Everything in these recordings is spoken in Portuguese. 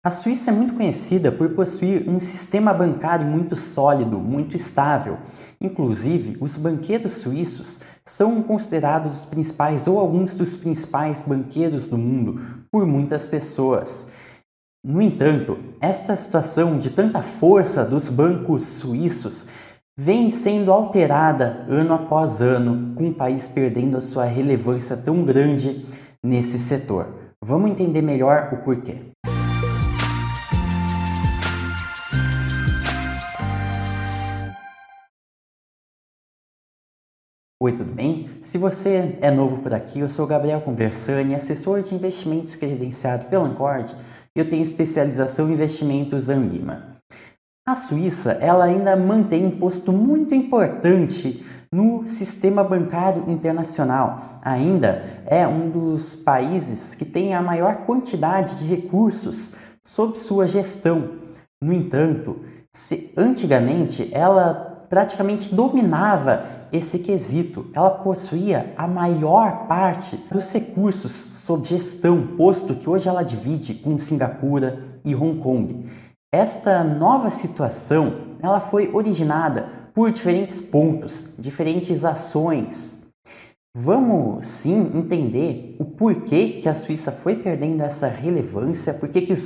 A Suíça é muito conhecida por possuir um sistema bancário muito sólido, muito estável. Inclusive, os banqueiros suíços são considerados os principais ou alguns dos principais banqueiros do mundo por muitas pessoas. No entanto, esta situação de tanta força dos bancos suíços vem sendo alterada ano após ano, com o país perdendo a sua relevância tão grande nesse setor. Vamos entender melhor o porquê. Oi, tudo bem? Se você é novo por aqui, eu sou Gabriel Conversani, assessor de investimentos credenciado pela Ancord e eu tenho especialização em investimentos Anlima. A Suíça, ela ainda mantém um posto muito importante no sistema bancário internacional. Ainda é um dos países que tem a maior quantidade de recursos sob sua gestão. No entanto, antigamente ela praticamente dominava esse quesito. Ela possuía a maior parte dos recursos sob gestão, posto que hoje ela divide com Singapura e Hong Kong. Esta nova situação, ela foi originada por diferentes pontos, diferentes ações. Vamos sim entender o porquê que a Suíça foi perdendo essa relevância, porquê que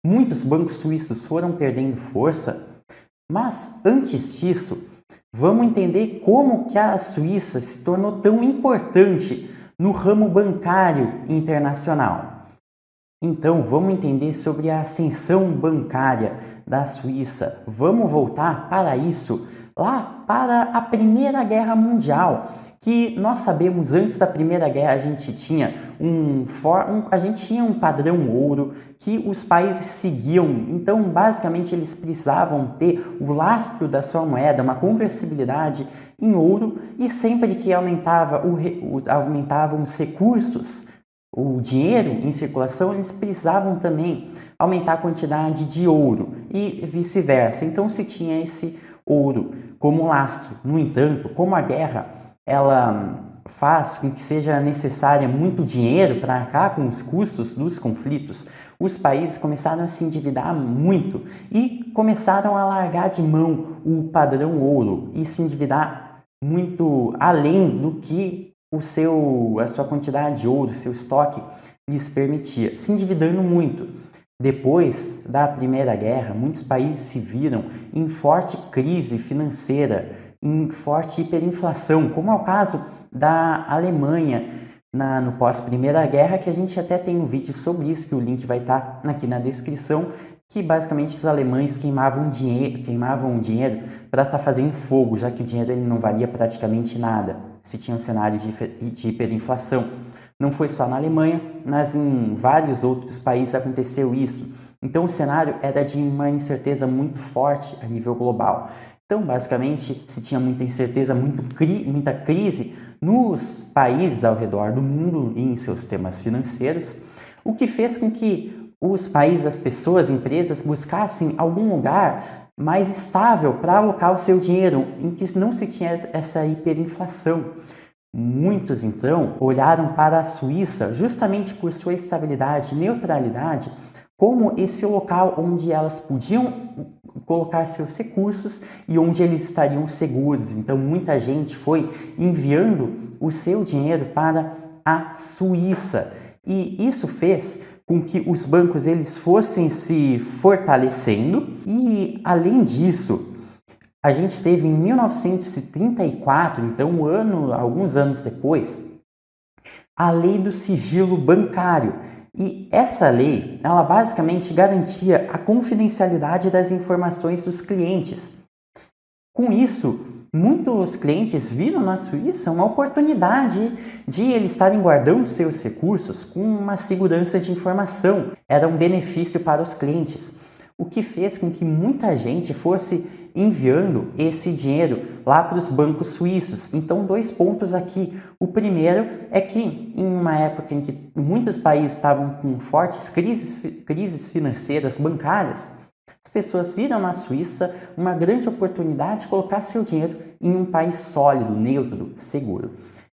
muitos bancos suíços foram perdendo força. Mas antes disso, vamos entender como que a Suíça se tornou tão importante no ramo bancário internacional. Então, vamos entender sobre a ascensão bancária da Suíça. Vamos voltar para isso, lá para a Primeira Guerra Mundial, que nós sabemos antes da Primeira Guerra a gente tinha um padrão ouro que os países seguiam. Então, basicamente, eles precisavam ter o lastro da sua moeda, uma conversibilidade em ouro, e sempre que aumentavam os recursos, o dinheiro em circulação, eles precisavam também aumentar a quantidade de ouro e vice-versa. Então se tinha esse ouro como lastro. No entanto, como a guerra ela faz com que seja necessário muito dinheiro para arcar com os custos dos conflitos, os países começaram a se endividar muito e começaram a largar de mão o padrão ouro e se endividar muito além do que a sua quantidade de ouro, seu estoque lhes permitia, se endividando muito. Depois da Primeira Guerra, muitos países se viram em forte crise financeira, em forte hiperinflação, como é o caso da Alemanha no pós-Primeira Guerra, que a gente até tem um vídeo sobre isso, que o link vai estar aqui na descrição, que basicamente os alemães queimavam dinheiro para estar fazendo fogo, já que o dinheiro ele não valia praticamente nada, se tinha um cenário de hiperinflação. Não foi só na Alemanha, mas em vários outros países aconteceu isso. Então o cenário era de uma incerteza muito forte a nível global. Então basicamente se tinha muita incerteza, muita crise nos países ao redor do mundo e em seus sistemas financeiros, o que fez com que os países, as pessoas, empresas buscassem algum lugar mais estável para alocar o seu dinheiro, em que não se tinha essa hiperinflação. Muitos, então, olharam para a Suíça, justamente por sua estabilidade e neutralidade, como esse local onde elas podiam colocar seus recursos e onde eles estariam seguros. Então, muita gente foi enviando o seu dinheiro para a Suíça. E isso fez com que os bancos eles fossem se fortalecendo e, além disso, a gente teve em 1934, então alguns anos depois, a Lei do Sigilo Bancário. E essa lei, ela basicamente garantia a confidencialidade das informações dos clientes. Com isso, muitos clientes viram na Suíça uma oportunidade de eles estarem guardando seus recursos com uma segurança de informação. Era um benefício para os clientes, o que fez com que muita gente fosse enviando esse dinheiro lá para os bancos suíços. Então, 2 pontos aqui. O primeiro é que em uma época em que muitos países estavam com fortes crises financeiras bancárias, as pessoas viram na Suíça uma grande oportunidade de colocar seu dinheiro em um país sólido, neutro, seguro.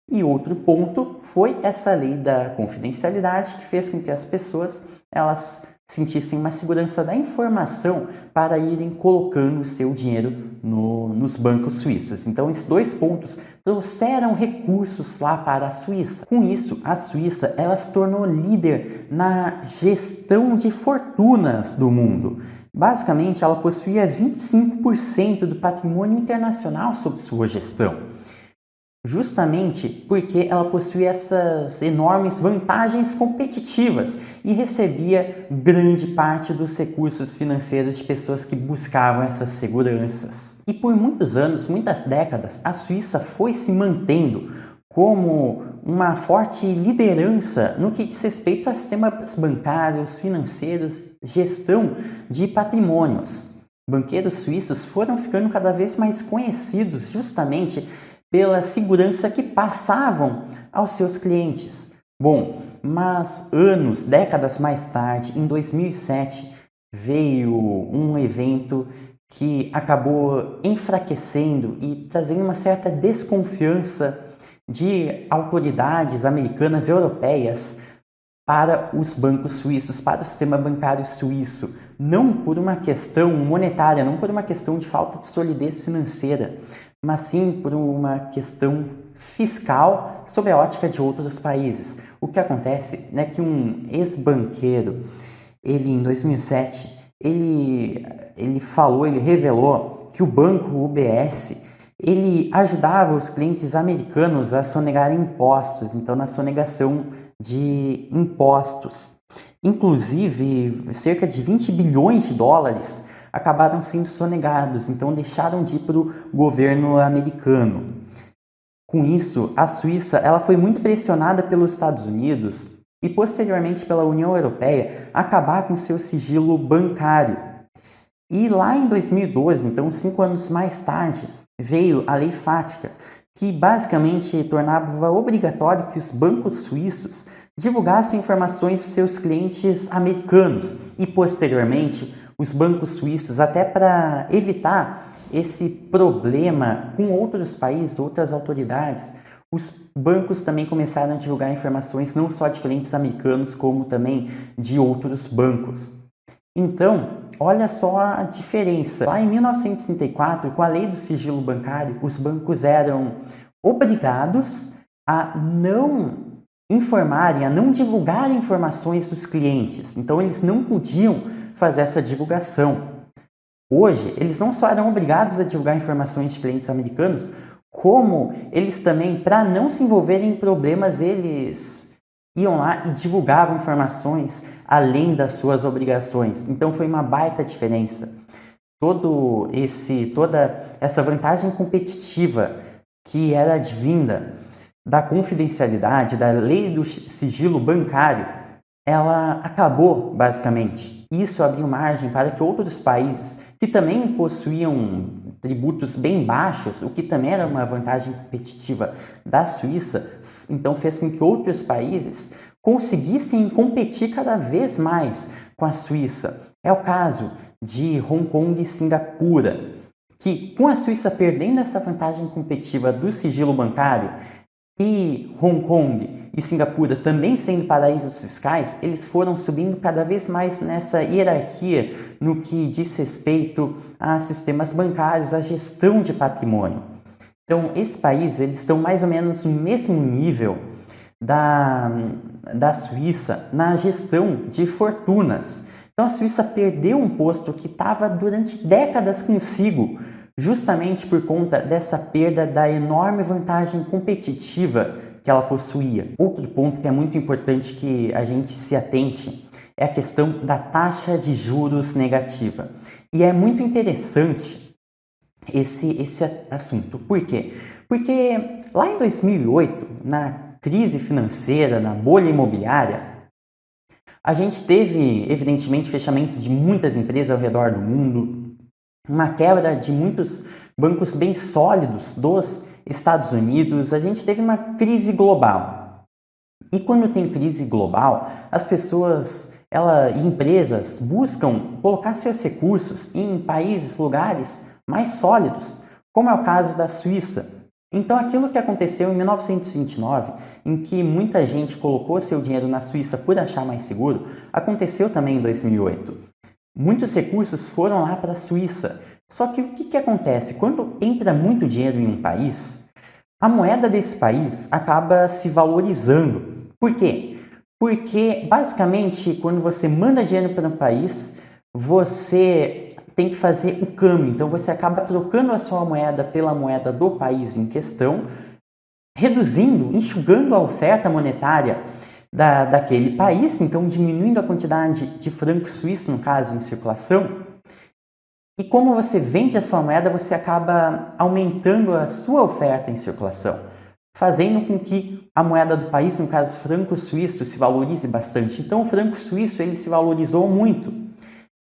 E outro ponto foi essa lei da confidencialidade que fez com que as pessoas elas sentissem uma segurança da informação para irem colocando o seu dinheiro nos bancos suíços. Então, esses dois pontos trouxeram recursos lá para a Suíça. Com isso, a Suíça ela se tornou líder na gestão de fortunas do mundo. Basicamente, ela possuía 25% do patrimônio internacional sob sua gestão. Justamente porque ela possuía essas enormes vantagens competitivas e recebia grande parte dos recursos financeiros de pessoas que buscavam essas seguranças. E por muitos anos, muitas décadas, a Suíça foi se mantendo como uma forte liderança no que diz respeito a sistemas bancários, financeiros, gestão de patrimônios. Banqueiros suíços foram ficando cada vez mais conhecidos justamente pela segurança que passavam aos seus clientes. Bom, mas anos, décadas mais tarde, em 2007, veio um evento que acabou enfraquecendo e trazendo uma certa desconfiança de autoridades americanas e europeias para os bancos suíços, para o sistema bancário suíço, não por uma questão monetária, não por uma questão de falta de solidez financeira, mas sim por uma questão fiscal sob a ótica de outros países. O que acontece é que um ex-banqueiro, ele em 2007, ele revelou que o banco UBS, ele ajudava os clientes americanos a sonegarem impostos, então na sonegação de impostos. Inclusive, cerca de 20 bilhões de dólares acabaram sendo sonegados, então deixaram de ir para o governo americano. Com isso, a Suíça ela foi muito pressionada pelos Estados Unidos e posteriormente pela União Europeia a acabar com seu sigilo bancário. E lá em 2012, então 5 anos mais tarde, veio a Lei FATCA, que basicamente tornava obrigatório que os bancos suíços divulgassem informações dos seus clientes americanos e posteriormente os bancos suíços, até para evitar esse problema com outros países, outras autoridades, os bancos também começaram a divulgar informações não só de clientes americanos, como também de outros bancos. Então, olha só a diferença. Lá em 1934, com a lei do sigilo bancário, os bancos eram obrigados a não informarem, a não divulgar informações dos clientes. Então, eles não podiam fazer essa divulgação. Hoje, eles não só eram obrigados a divulgar informações de clientes americanos, como eles também, para não se envolverem em problemas, eles iam lá e divulgavam informações além das suas obrigações. Então foi uma baita diferença. Toda essa vantagem competitiva que era advinda da confidencialidade, da lei do sigilo bancário, ela acabou basicamente. Isso abriu margem para que outros países que também possuíam tributos bem baixos, o que também era uma vantagem competitiva da Suíça, então fez com que outros países conseguissem competir cada vez mais com a Suíça. É o caso de Hong Kong e Singapura, que com a Suíça perdendo essa vantagem competitiva do sigilo bancário e Hong Kong e Singapura também sendo paraísos fiscais, eles foram subindo cada vez mais nessa hierarquia no que diz respeito a sistemas bancários, a gestão de patrimônio. Então, esses países eles estão mais ou menos no mesmo nível da Suíça na gestão de fortunas. Então, a Suíça perdeu um posto que estava durante décadas consigo, justamente por conta dessa perda da enorme vantagem competitiva que ela possuía. Outro ponto que é muito importante que a gente se atente é a questão da taxa de juros negativa. E é muito interessante esse assunto. Por quê? Porque lá em 2008, na crise financeira, na bolha imobiliária, a gente teve, evidentemente, fechamento de muitas empresas ao redor do mundo, uma quebra de muitos bancos bem sólidos dos Estados Unidos, a gente teve uma crise global. E quando tem crise global, as pessoas e empresas buscam colocar seus recursos em países, lugares mais sólidos, como é o caso da Suíça. Então, aquilo que aconteceu em 1929, em que muita gente colocou seu dinheiro na Suíça por achar mais seguro, aconteceu também em 2008. Muitos recursos foram lá para a Suíça. Só que o que acontece? Quando entra muito dinheiro em um país, a moeda desse país acaba se valorizando. Por quê? Porque, basicamente, quando você manda dinheiro para um país, você tem que fazer o câmbio. Então, você acaba trocando a sua moeda pela moeda do país em questão, reduzindo, enxugando a oferta monetária daquele país, então diminuindo a quantidade de francos suíços, no caso, em circulação. E como você vende a sua moeda, você acaba aumentando a sua oferta em circulação, fazendo com que a moeda do país, no caso franco suíço, se valorize bastante. Então o franco suíço ele se valorizou muito.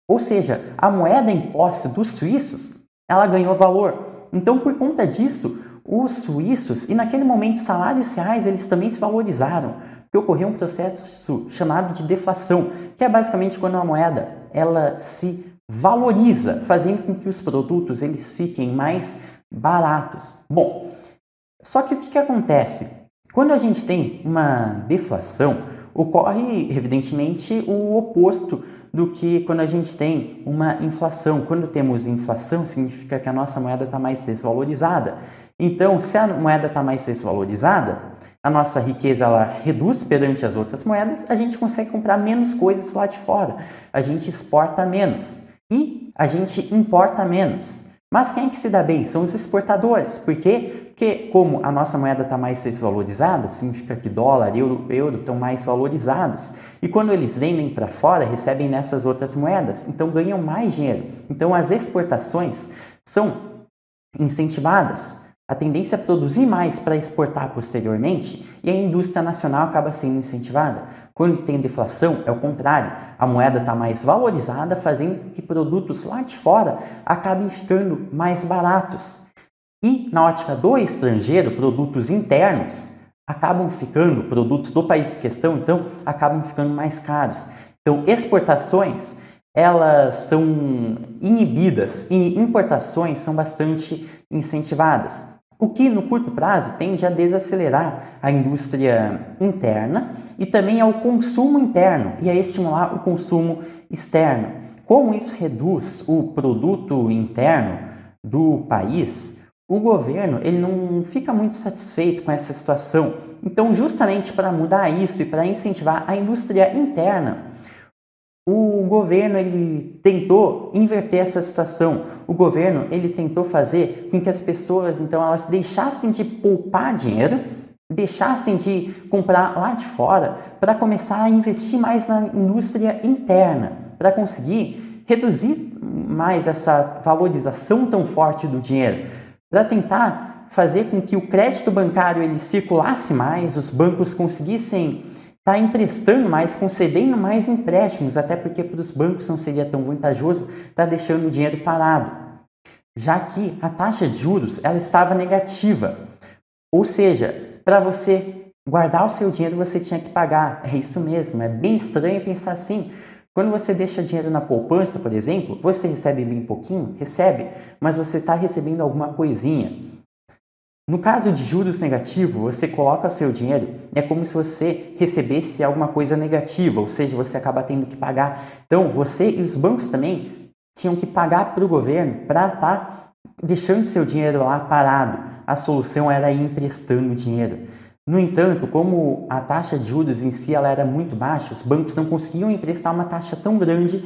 Ou seja, a moeda em posse dos suíços, ela ganhou valor. Então por conta disso, os suíços, e naquele momento os salários reais, eles também se valorizaram, porque ocorreu um processo chamado de deflação, que é basicamente quando a moeda ela se valoriza, fazendo com que os produtos eles fiquem mais baratos. Bom, só que o que acontece? Quando a gente tem uma deflação, ocorre evidentemente o oposto do que quando a gente tem uma inflação. Quando temos inflação, significa que a nossa moeda está mais desvalorizada. Então, se a moeda está mais desvalorizada, a nossa riqueza ela reduz perante as outras moedas, a gente consegue comprar menos coisas lá de fora, a gente exporta menos e a gente importa menos. Mas quem é que se dá bem? São os exportadores. Por quê? Porque como a nossa moeda está mais desvalorizada, significa que dólar, euro estão mais valorizados. E quando eles vendem para fora, recebem nessas outras moedas, então ganham mais dinheiro. Então as exportações são incentivadas. A tendência é produzir mais para exportar posteriormente e a indústria nacional acaba sendo incentivada. Quando tem deflação, é o contrário. A moeda está mais valorizada, fazendo com que produtos lá de fora acabem ficando mais baratos. E, na ótica do estrangeiro, produtos internos acabam ficando, produtos do país em questão, então, acabam ficando mais caros. Então, exportações, elas são inibidas e importações são bastante incentivadas. O que, no curto prazo, tende a desacelerar a indústria interna e também ao consumo interno e a estimular o consumo externo. Como isso reduz o produto interno do país, o governo ele não fica muito satisfeito com essa situação. Então, justamente para mudar isso e para incentivar a indústria interna, o governo ele tentou inverter essa situação. O governo ele tentou fazer com que as pessoas então elas deixassem de poupar dinheiro, deixassem de comprar lá de fora para começar a investir mais na indústria interna, para conseguir reduzir mais essa valorização tão forte do dinheiro, para tentar fazer com que o crédito bancário ele circulasse mais, os bancos conseguissem está emprestando mais, concedendo mais empréstimos, até porque para os bancos não seria tão vantajoso estar deixando o dinheiro parado, já que a taxa de juros ela estava negativa. Ou seja, para você guardar o seu dinheiro você tinha que pagar. É isso mesmo, é bem estranho pensar assim. Quando você deixa dinheiro na poupança, por exemplo, você recebe bem pouquinho? Recebe, mas você está recebendo alguma coisinha. No caso de juros negativos, você coloca o seu dinheiro, é como se você recebesse alguma coisa negativa, ou seja, você acaba tendo que pagar. Então, você e os bancos também tinham que pagar para o governo para estar deixando seu dinheiro lá parado. A solução era ir emprestando dinheiro. No entanto, como a taxa de juros em si ela era muito baixa, os bancos não conseguiam emprestar uma taxa tão grande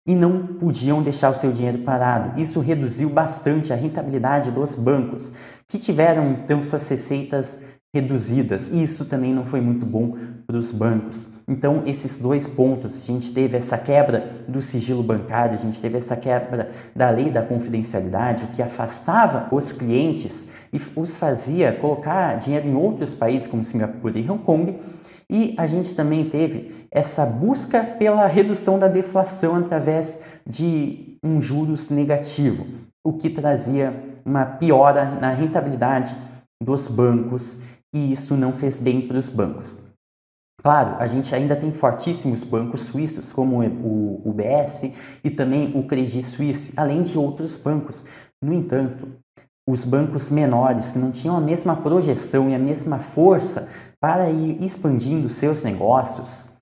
e não podiam deixar o seu dinheiro parado. Isso reduziu bastante a rentabilidade dos bancos, que tiveram então suas receitas reduzidas, e isso também não foi muito bom para os bancos. Então, esses dois pontos, a gente teve essa quebra do sigilo bancário, a gente teve essa quebra da lei da confidencialidade, o que afastava os clientes e os fazia colocar dinheiro em outros países, como Singapura e Hong Kong, e a gente também teve essa busca pela redução da deflação através de um juros negativo, o que trazia uma piora na rentabilidade dos bancos e isso não fez bem para os bancos. Claro, a gente ainda tem fortíssimos bancos suíços, como o UBS e também o Credit Suisse, além de outros bancos. No entanto, os bancos menores, que não tinham a mesma projeção e a mesma força para ir expandindo seus negócios,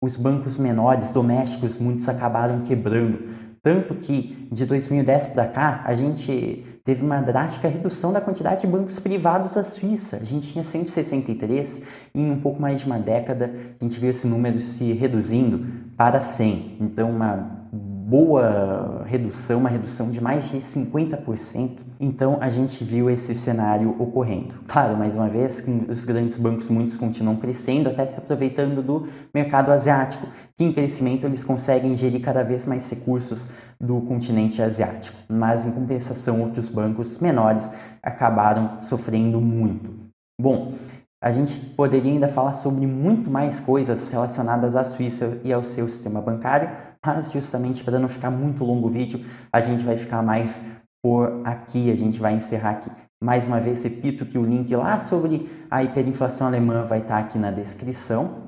os bancos menores domésticos, muitos acabaram quebrando. Tanto que de 2010 para cá, a gente teve uma drástica redução da quantidade de bancos privados da Suíça. A gente tinha 163 e em um pouco mais de uma década a gente viu esse número se reduzindo para 100. Então uma boa redução, uma redução de mais de 50%. Então a gente viu esse cenário ocorrendo. Claro, mais uma vez, os grandes bancos muitos continuam crescendo, até se aproveitando do mercado asiático, que em crescimento eles conseguem gerir cada vez mais recursos do continente asiático. Mas em compensação, outros bancos menores acabaram sofrendo muito. Bom, a gente poderia ainda falar sobre muito mais coisas relacionadas à Suíça e ao seu sistema bancário, mas justamente para não ficar muito longo o vídeo, a gente vai ficar mais por aqui, a gente vai encerrar aqui. Mais uma vez, repito que o link lá sobre a hiperinflação alemã vai estar aqui na descrição.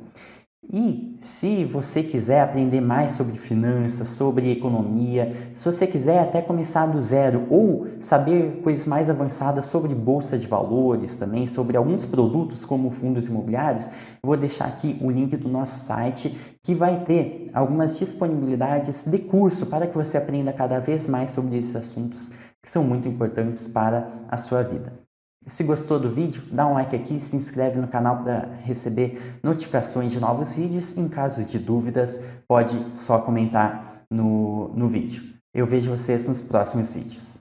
E se você quiser aprender mais sobre finanças, sobre economia, se você quiser até começar do zero ou saber coisas mais avançadas sobre bolsa de valores também, sobre alguns produtos como fundos imobiliários, eu vou deixar aqui o link do nosso site que vai ter algumas disponibilidades de curso para que você aprenda cada vez mais sobre esses assuntos que são muito importantes para a sua vida. Se gostou do vídeo, dá um like aqui e se inscreve no canal para receber notificações de novos vídeos. Em caso de dúvidas, pode só comentar no vídeo. Eu vejo vocês nos próximos vídeos.